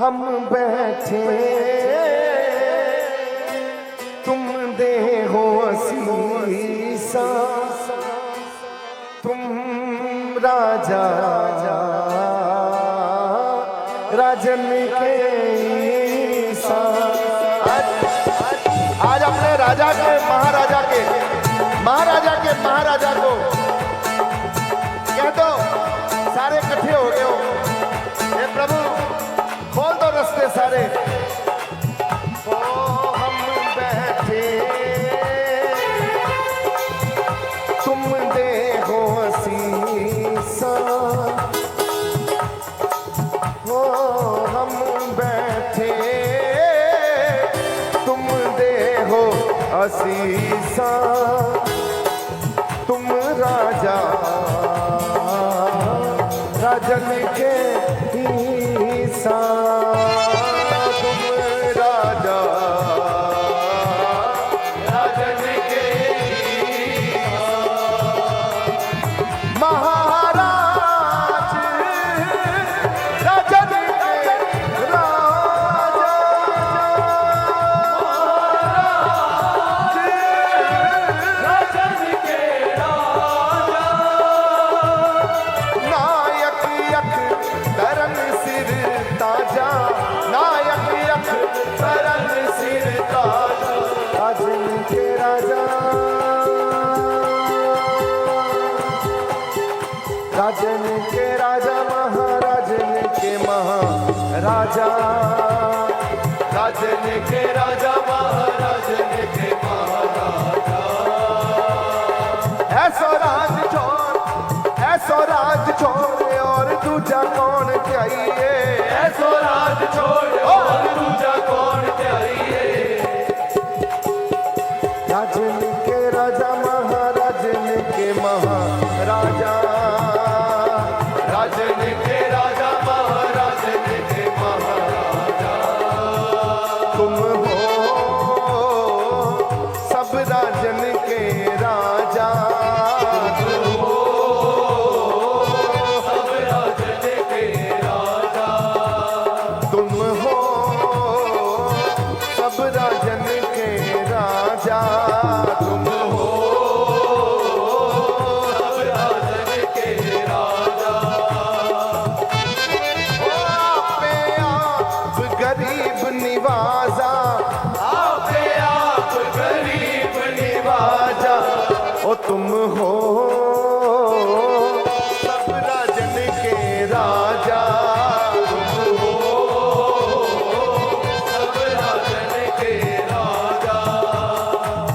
हम बैठे तुम दे हो असीसा, तुम राजा राजन के आज अपने राजा के महाराजा के महाराजा को कह दो सारे इकट्ठे हो गए हो। हे प्रभु खोल दो रास्ते सारे। ओ हम बैठे तुम दे हो असीसा, ओ हम बैठे तुम दे हो असीसा, तुम राजा राजन के ईसा, तुम राजा राजन के ईसा, महाराज राजन के राजा, राजन के राजा, नायक यक करन सिर ताजा, नायक यक करन सिर ताजा, राजन के राजा राजन के राजा महाराजन के महाराजा, राजन के राजा महाराजन के महाराजा, ऐसो राज छोड़ और दूजा कौन चाहिए, ऐसो राज छोड़ और दूजा कौन चाहिए, राजन के राजा महाराजन के महाराजा, राजन के राजा महाराजन के महाराजा, तुम हो सब राजन के राजा, सब राजन के राजा, तुम हो सब राजन के राजा, तुम हो सब राजन के राजा, आपे आप गरीब निवाजा, आपे आप गरीब निवाजा, ओ तुम हो सब राजन के राजा, तुम हो सब राजन के राजा,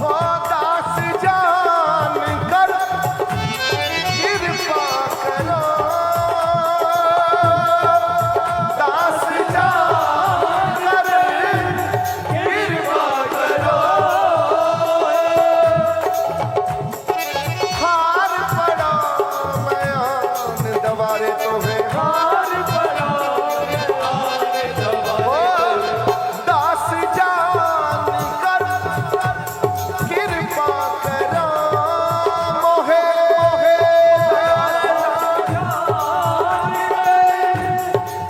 हो दास जान कर कृपा करो, दास जान कर कृपा करो, हार पड़ा मयान दवारे तो है, हार पड़ा आने दवारे, दास जान कर कृपा करो, मोहे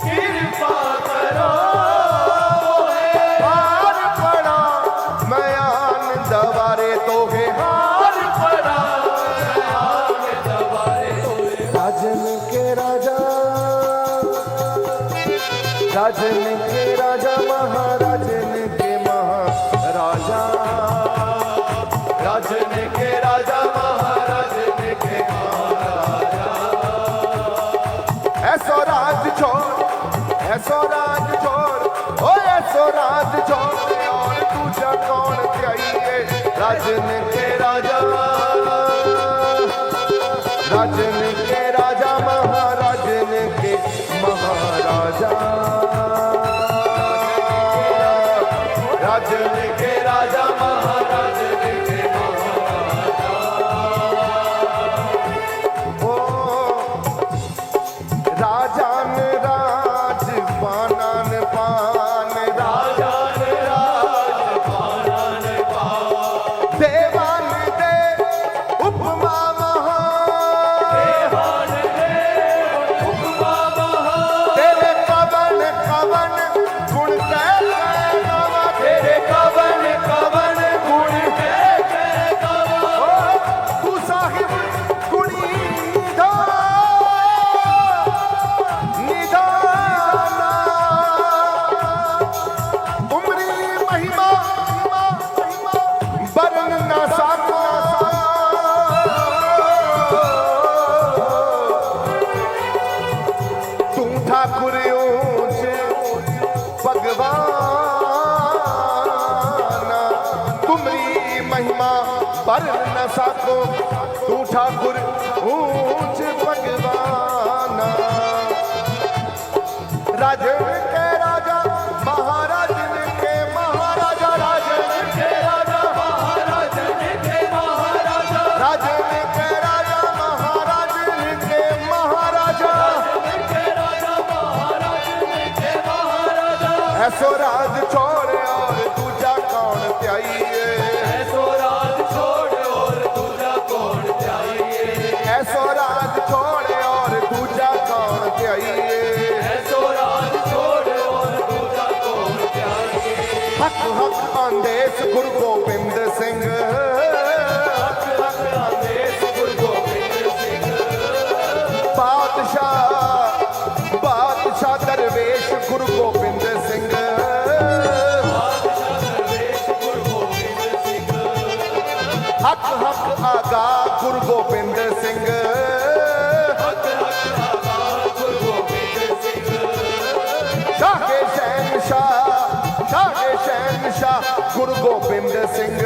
कृपा करो, हार पड़ा मयान दवारे तो है, हार पड़ा आने दवारे, राजन के राजा राजन के राजा महाराजन के महाराजा, राजन के राजा महाराजन के महाराजा, ऐसो राज छोड़ ओ ऐसो राज छोड़ और दूजा कौन चाहिए, राजन के राजा राजन के राजा महाराजन के महाराजा, राजन के राजा महाराजन के महाराजा, ओ राजान राज पानन पान, राजान राज पानन पान, देवान दे उपमा महा, देवान दे उपमा महा, तेरे कवन कवन पर न साको तू ठाकुर ऊंच भगवान। राजन के राजा महाराजन के महाराजा, राजन के राजा महाराजन के महाराजा, राजन के राजा महाराजन के महाराजा। के राजा महाराजन के महाराजा। ऐसो राज छोड़ और दूजा कौन त्याइए, ऐसो राज छोड़ और दूजा कौन चाहिए, ऐसो राज छोड़ और दूजा कौन त्याइए। ऐसो राज छोड़ और दूजा कौन चाहिए। हक हक आदेश गुरु गोबिंद सिंह, हक हक आदेश गुरु गोबिंद सिंह। बादशाह बादशाह दरवेश गुरु गोबिंद सिंह। बादशाह दरवेश गुरु गोबिंद सिंह। हक हक आगा गुरु गोबिंद सिंह। हक हक आगा गुरु गोबिंद सिंह। शाहे शहनशाह, शाहे शहनशाह गुरु गोबिंद सिंह।